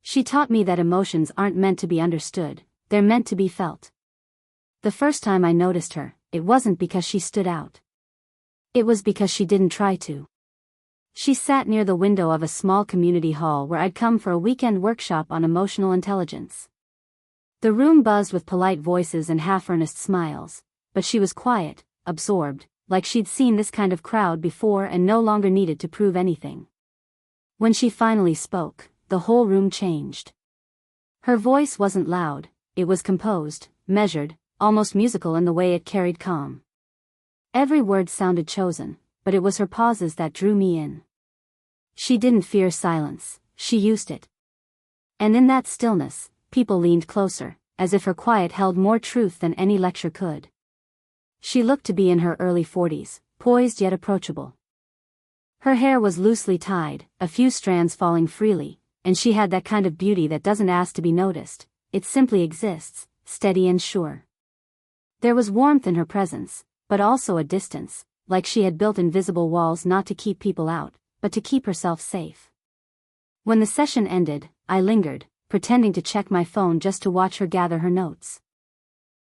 She taught me that emotions aren't meant to be understood, they're meant to be felt. The first time I noticed her, it wasn't because she stood out. It was because she didn't try to. She sat near the window of a small community hall where I'd come for a weekend workshop on emotional intelligence. The room buzzed with polite voices and half-earnest smiles, but she was quiet, absorbed, like she'd seen this kind of crowd before and no longer needed to prove anything. When she finally spoke, the whole room changed. Her voice wasn't loud, it was composed, measured, almost musical in the way it carried calm. Every word sounded chosen, but it was her pauses that drew me in. She didn't fear silence, she used it. And in that stillness, people leaned closer, as if her quiet held more truth than any lecture could. She looked to be in her early 40s, poised yet approachable. Her hair was loosely tied, a few strands falling freely, and she had that kind of beauty that doesn't ask to be noticed, it simply exists, steady and sure. There was warmth in her presence, but also a distance, like she had built invisible walls not to keep people out, but to keep herself safe. When the session ended, I lingered, pretending to check my phone just to watch her gather her notes.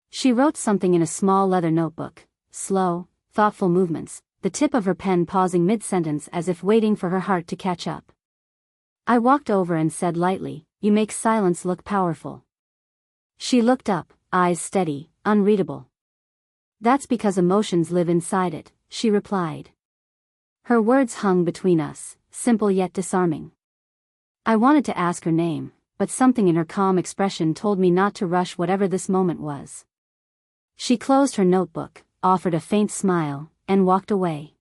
She wrote something in a small leather notebook, slow, thoughtful movements, the tip of her pen pausing mid-sentence as if waiting for her heart to catch up. I walked over and said lightly, "You make silence look powerful." She looked up, eyes steady, unreadable. "That's because emotions live inside it," she replied. Her words hung between us, simple yet disarming. I wanted to ask her name, but something in her calm expression told me not to rush whatever this moment was. She closed her notebook, offered a faint smile, and walked away.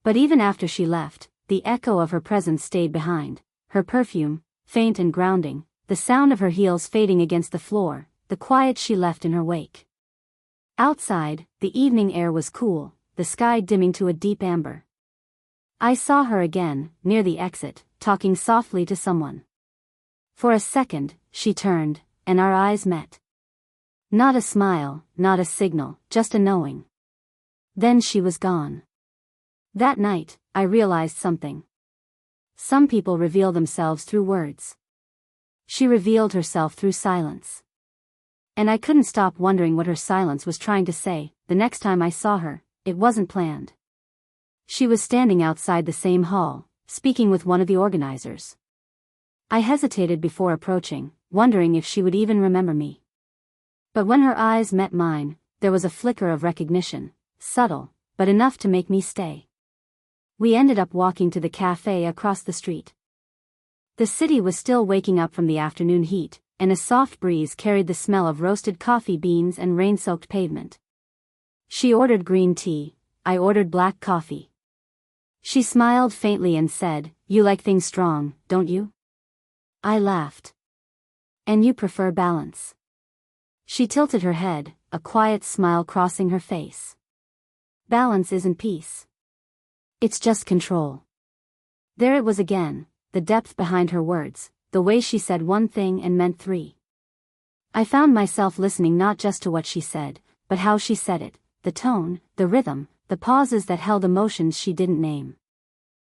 But even after she left, the echo of her presence stayed behind, her perfume, faint and grounding, the sound of her heels fading against the floor, the quiet she left in her wake. Outside, the evening air was cool, the sky dimming to a deep amber. I saw her again, near the exit, talking softly to someone. For a second, she turned, and our eyes met. Not a smile, not a signal, just a knowing. Then she was gone. That night, I realized something. Some people reveal themselves through words. She revealed herself through silence. And I couldn't stop wondering what her silence was trying to say. The next time I saw her, it wasn't planned. She was standing outside the same hall, speaking with one of the organizers. I hesitated before approaching, wondering if she would even remember me. But when her eyes met mine, there was a flicker of recognition, subtle, but enough to make me stay. We ended up walking to the cafe across the street. The city was still waking up from the afternoon heat, and a soft breeze carried the smell of roasted coffee beans and rain-soaked pavement. She ordered green tea, I ordered black coffee. She smiled faintly and said, "You like things strong, don't you?" I laughed. "And you prefer balance." She tilted her head, a quiet smile crossing her face. "Balance isn't peace. It's just control." There it was again, the depth behind her words, the way she said one thing and meant three. I found myself listening not just to what she said, but how she said it, the tone, the rhythm, the pauses that held emotions she didn't name.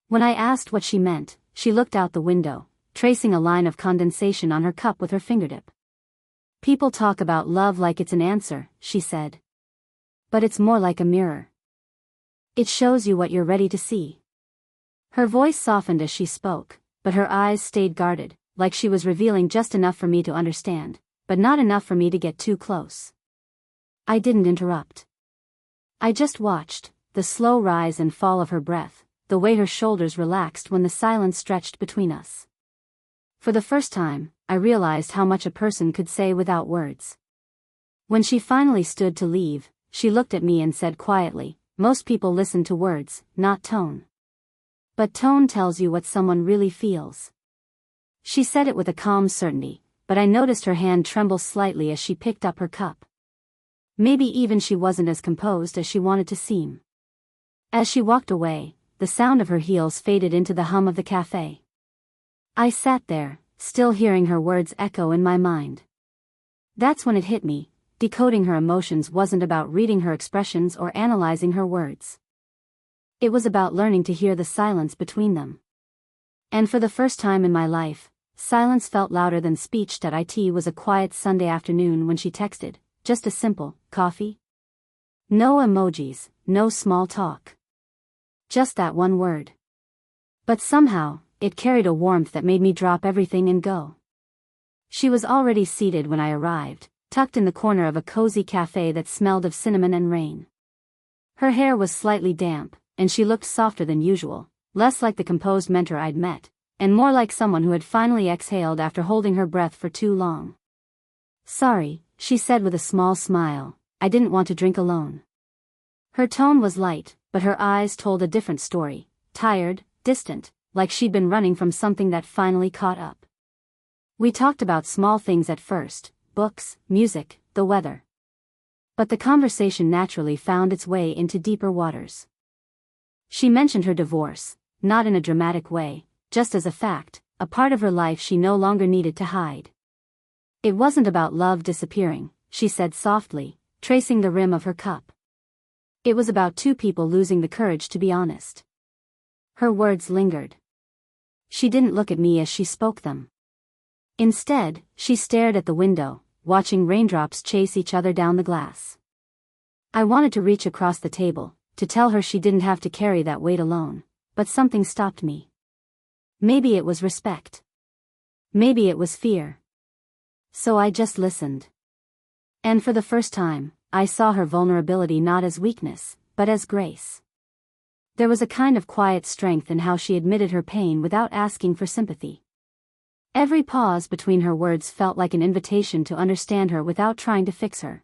When I asked what she meant, she looked out the window, tracing a line of condensation on her cup with her fingertip. "People talk about love like it's an answer," she said. "But it's more like a mirror. It shows you what you're ready to see." Her voice softened as she spoke, but her eyes stayed guarded, like she was revealing just enough for me to understand, but not enough for me to get too close. I didn't interrupt. I just watched, the slow rise and fall of her breath, the way her shoulders relaxed when the silence stretched between us. For the first time, I realized how much a person could say without words. When she finally stood to leave, she looked at me and said quietly, "Most people listen to words, not tone. But tone tells you what someone really feels." She said it with a calm certainty, but I noticed her hand tremble slightly as she picked up her cup. Maybe even she wasn't as composed as she wanted to seem. As she walked away, the sound of her heels faded into the hum of the cafe. I sat there, still hearing her words echo in my mind. That's when it hit me, decoding her emotions wasn't about reading her expressions or analyzing her words. It was about learning to hear the silence between them. And for the first time in my life, silence felt louder than speech. It was a quiet Sunday afternoon when she texted, just a simple, coffee? No emojis, no small talk. Just that one word. But somehow, it carried a warmth that made me drop everything and go. She was already seated when I arrived, tucked in the corner of a cozy cafe that smelled of cinnamon and rain. Her hair was slightly damp, and she looked softer than usual, less like the composed mentor I'd met, and more like someone who had finally exhaled after holding her breath for too long. Sorry, she said with a small smile, I didn't want to drink alone. Her tone was light, but her eyes told a different story, tired, distant, like she'd been running from something that finally caught up. We talked about small things at first, books, music, the weather. But the conversation naturally found its way into deeper waters. She mentioned her divorce, not in a dramatic way, just as a fact, a part of her life she no longer needed to hide. It wasn't about love disappearing, she said softly, tracing the rim of her cup. It was about two people losing the courage to be honest. Her words lingered. She didn't look at me as she spoke them. Instead, she stared at the window, watching raindrops chase each other down the glass. I wanted to reach across the table, to tell her she didn't have to carry that weight alone, but something stopped me. Maybe it was respect. Maybe it was fear. So I just listened. And for the first time, I saw her vulnerability not as weakness, but as grace. There was a kind of quiet strength in how she admitted her pain without asking for sympathy. Every pause between her words felt like an invitation to understand her without trying to fix her.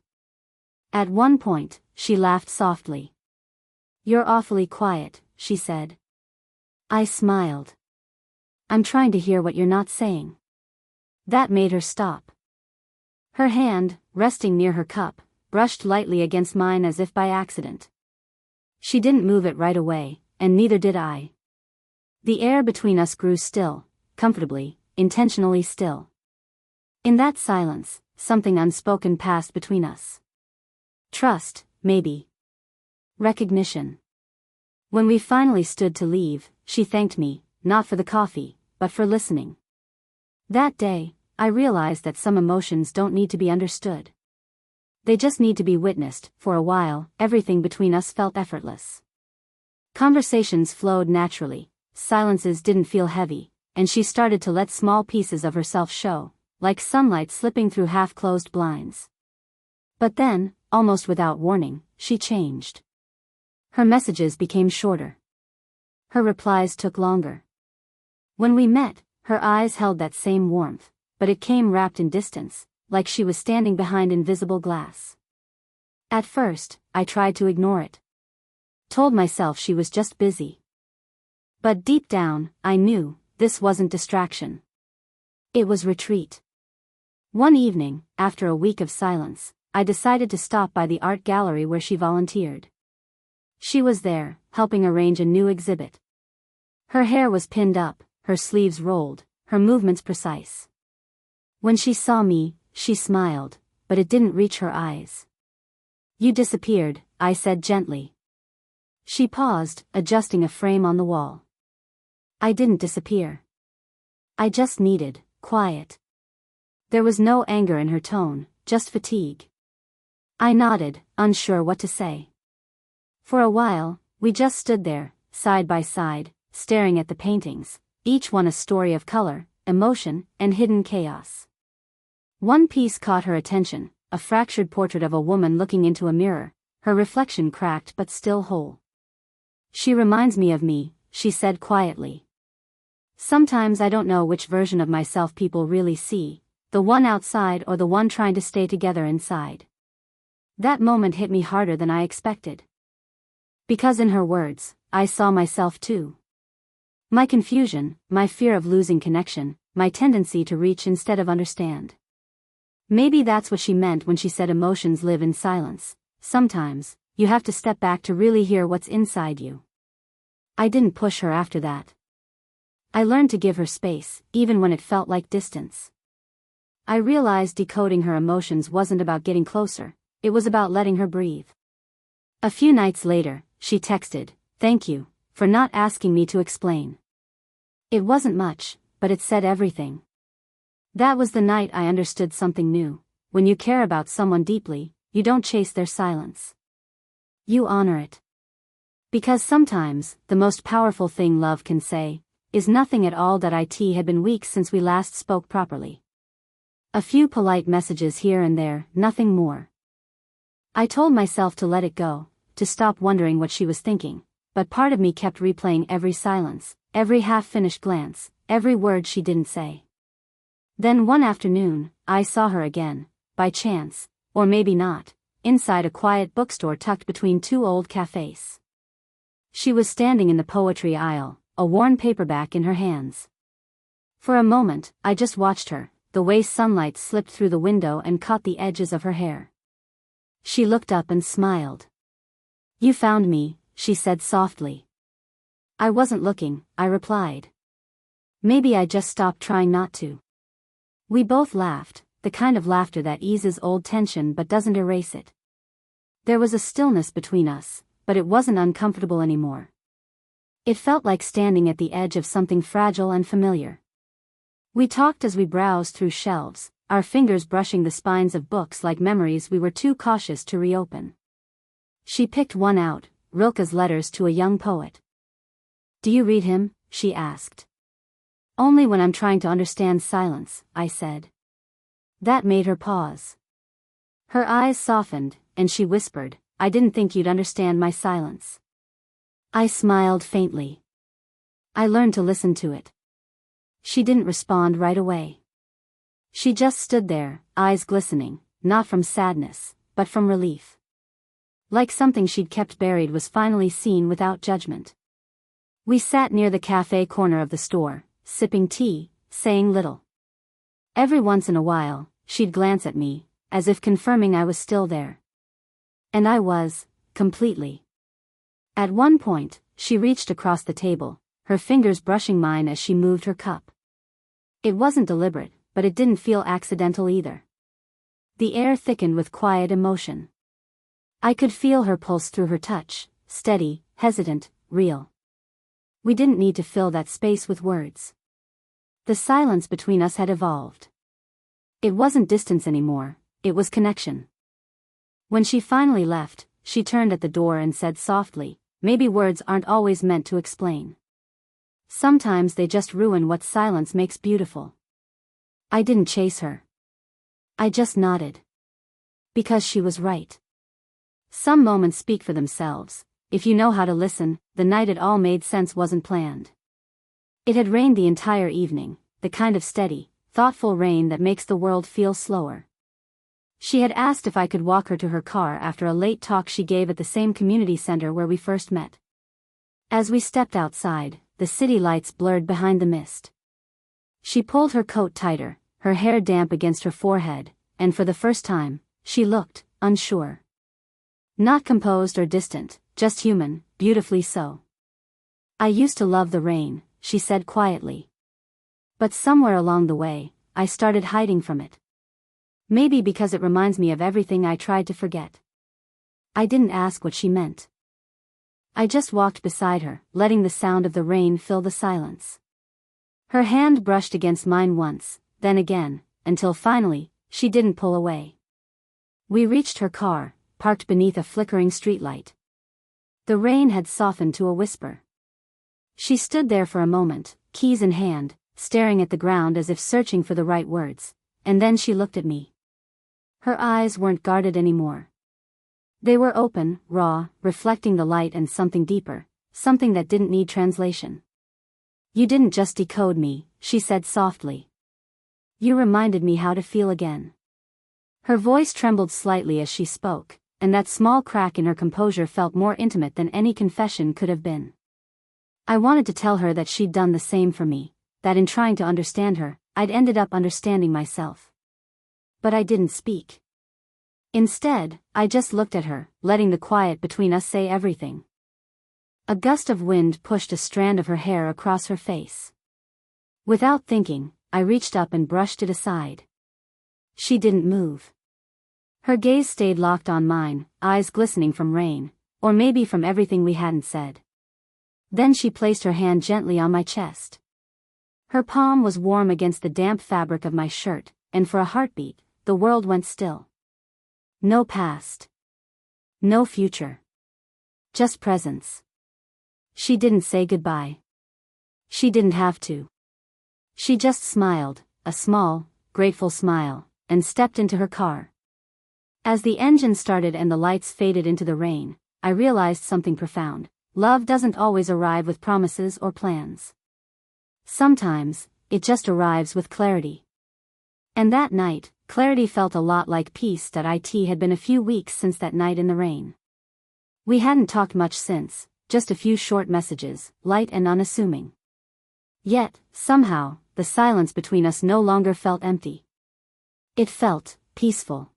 At one point, she laughed softly. You're awfully quiet, she said. I smiled. I'm trying to hear what you're not saying. That made her stop. Her hand, resting near her cup, brushed lightly against mine as if by accident. She didn't move it right away, and neither did I. The air between us grew still, comfortably, intentionally still. In that silence, something unspoken passed between us. Trust, maybe. Recognition. When we finally stood to leave, she thanked me, not for the coffee, but for listening. That day, I realized that some emotions don't need to be understood. They just need to be witnessed. For a while, everything between us felt effortless. Conversations flowed naturally, silences didn't feel heavy, and she started to let small pieces of herself show, like sunlight slipping through half-closed blinds. But then, almost without warning, she changed. Her messages became shorter. Her replies took longer. When we met, her eyes held that same warmth, but it came wrapped in distance, like she was standing behind invisible glass. At first, I tried to ignore it. Told myself she was just busy. But deep down, I knew, this wasn't distraction. It was retreat. One evening, after a week of silence, I decided to stop by the art gallery where she volunteered. She was there, helping arrange a new exhibit. Her hair was pinned up, her sleeves rolled, her movements precise. When she saw me, she smiled, but it didn't reach her eyes. You disappeared, I said gently. She paused, adjusting a frame on the wall. I didn't disappear. I just needed quiet. There was no anger in her tone, just fatigue. I nodded, unsure what to say. For a while, we just stood there, side by side, staring at the paintings, each one a story of color, emotion, and hidden chaos. One piece caught her attention, a fractured portrait of a woman looking into a mirror, her reflection cracked but still whole. She reminds me of me, she said quietly. Sometimes I don't know which version of myself people really see, the one outside or the one trying to stay together inside. That moment hit me harder than I expected. Because in her words, I saw myself too. My confusion, my fear of losing connection, my tendency to reach instead of understand. Maybe that's what she meant when she said emotions live in silence. Sometimes, you have to step back to really hear what's inside you. I didn't push her after that. I learned to give her space, even when it felt like distance. I realized decoding her emotions wasn't about getting closer, it was about letting her breathe. A few nights later, she texted, "Thank you, for not asking me to explain." It wasn't much, but it said everything. That was the night I understood something new. When you care about someone deeply, you don't chase their silence. You honor it. Because sometimes, the most powerful thing love can say, is nothing at all. It had been weeks since we last spoke properly. A few polite messages here and there, nothing more. I told myself to let it go, to stop wondering what she was thinking, but part of me kept replaying every silence, every half-finished glance, every word she didn't say. Then one afternoon, I saw her again, by chance, or maybe not, inside a quiet bookstore tucked between two old cafes. She was standing in the poetry aisle, a worn paperback in her hands. For a moment, I just watched her, the way sunlight slipped through the window and caught the edges of her hair. She looked up and smiled. "You found me," she said softly. "I wasn't looking," I replied. "Maybe I just stopped trying not to." We both laughed, the kind of laughter that eases old tension but doesn't erase it. There was a stillness between us, but it wasn't uncomfortable anymore. It felt like standing at the edge of something fragile and familiar. We talked as we browsed through shelves, our fingers brushing the spines of books like memories we were too cautious to reopen. She picked one out, Rilke's Letters to a Young Poet. "Do you read him?" she asked. "Only when I'm trying to understand silence," I said. That made her pause. Her eyes softened, and she whispered, "I didn't think you'd understand my silence." I smiled faintly. I learned to listen to it. She didn't respond right away. She just stood there, eyes glistening, not from sadness, but from relief. Like something she'd kept buried was finally seen without judgment. We sat near the cafe corner of the store, sipping tea, saying little. Every once in a while, she'd glance at me, as if confirming I was still there. And I was, completely. At one point, she reached across the table, her fingers brushing mine as she moved her cup. It wasn't deliberate, but it didn't feel accidental either. The air thickened with quiet emotion. I could feel her pulse through her touch, steady, hesitant, real. We didn't need to fill that space with words. The silence between us had evolved. It wasn't distance anymore, it was connection. When she finally left, she turned at the door and said softly, "Maybe words aren't always meant to explain. Sometimes they just ruin what silence makes beautiful." I didn't chase her. I just nodded. Because she was right. Some moments speak for themselves. If you know how to listen, the night it all made sense wasn't planned. It had rained the entire evening, the kind of steady, thoughtful rain that makes the world feel slower. She had asked if I could walk her to her car after a late talk she gave at the same community center where we first met. As we stepped outside, the city lights blurred behind the mist. She pulled her coat tighter, her hair damp against her forehead, and for the first time, she looked unsure. Not composed or distant, just human, beautifully so. "I used to love the rain," she said quietly. "But somewhere along the way, I started hiding from it. Maybe because it reminds me of everything I tried to forget." I didn't ask what she meant. I just walked beside her, letting the sound of the rain fill the silence. Her hand brushed against mine once, then again, until finally, she didn't pull away. We reached her car, parked beneath a flickering streetlight. The rain had softened to a whisper. She stood there for a moment, keys in hand, staring at the ground as if searching for the right words, and then she looked at me. Her eyes weren't guarded anymore. They were open, raw, reflecting the light and something deeper, something that didn't need translation. "You didn't just decode me," she said softly. "You reminded me how to feel again." Her voice trembled slightly as she spoke, and that small crack in her composure felt more intimate than any confession could have been. I wanted to tell her that she'd done the same for me, that in trying to understand her, I'd ended up understanding myself. But I didn't speak. Instead, I just looked at her, letting the quiet between us say everything. A gust of wind pushed a strand of her hair across her face. Without thinking, I reached up and brushed it aside. She didn't move. Her gaze stayed locked on mine, eyes glistening from rain, or maybe from everything we hadn't said. Then she placed her hand gently on my chest. Her palm was warm against the damp fabric of my shirt, and for a heartbeat, the world went still. No past. No future. Just presence. She didn't say goodbye. She didn't have to. She just smiled, a small, grateful smile, and stepped into her car. As the engine started and the lights faded into the rain, I realized something profound. Love doesn't always arrive with promises or plans. Sometimes, it just arrives with clarity. And that night, clarity felt a lot like peace. It had been a few weeks since that night in the rain. We hadn't talked much since, just a few short messages, light and unassuming. Yet, somehow, the silence between us no longer felt empty. It felt peaceful.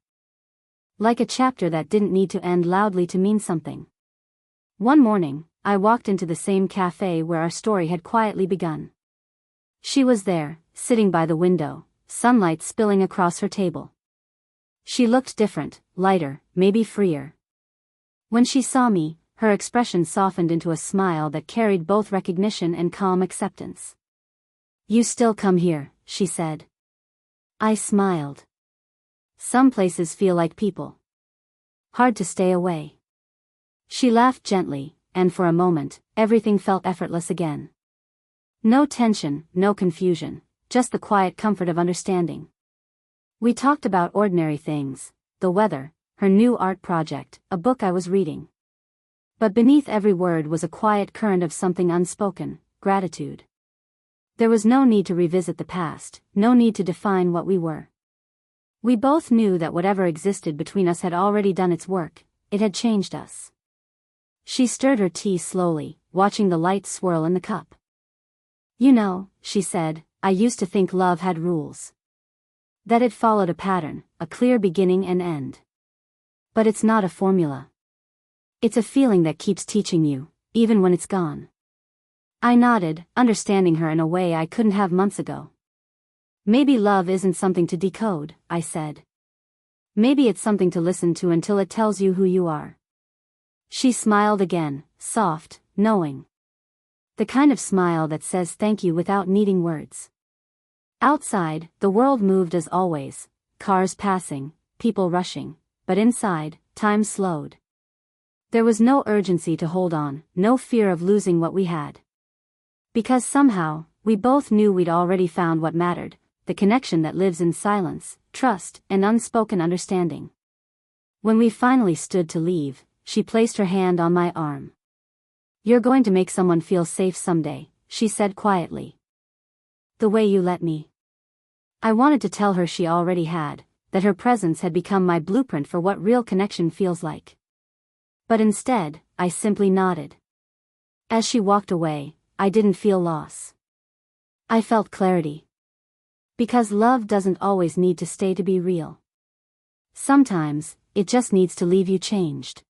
Like a chapter that didn't need to end loudly to mean something. One morning, I walked into the same cafe where our story had quietly begun. She was there, sitting by the window, sunlight spilling across her table. She looked different, lighter, maybe freer. When she saw me, her expression softened into a smile that carried both recognition and calm acceptance. "You still come here," she said. I smiled. Some places feel like people. Hard to stay away. She laughed gently, and for a moment, everything felt effortless again. No tension, no confusion, just the quiet comfort of understanding. We talked about ordinary things, the weather, her new art project, a book I was reading. But beneath every word was a quiet current of something unspoken, gratitude. There was no need to revisit the past, no need to define what we were. We both knew that whatever existed between us had already done its work, it had changed us. She stirred her tea slowly, watching the light swirl in the cup. "You know," she said, "I used to think love had rules. That it followed a pattern, a clear beginning and end. But it's not a formula. It's a feeling that keeps teaching you, even when it's gone." I nodded, understanding her in a way I couldn't have months ago. "Maybe love isn't something to decode," I said. "Maybe it's something to listen to until it tells you who you are." She smiled again, soft, knowing. The kind of smile that says thank you without needing words. Outside, the world moved as always, cars passing, people rushing, but inside, time slowed. There was no urgency to hold on, no fear of losing what we had. Because somehow, we both knew we'd already found what mattered, the connection that lives in silence, trust, and unspoken understanding. When we finally stood to leave, she placed her hand on my arm. "You're going to make someone feel safe someday," she said quietly. "The way you let me." I wanted to tell her she already had, that her presence had become my blueprint for what real connection feels like. But instead, I simply nodded. As she walked away, I didn't feel loss. I felt clarity. Because love doesn't always need to stay to be real. Sometimes, it just needs to leave you changed.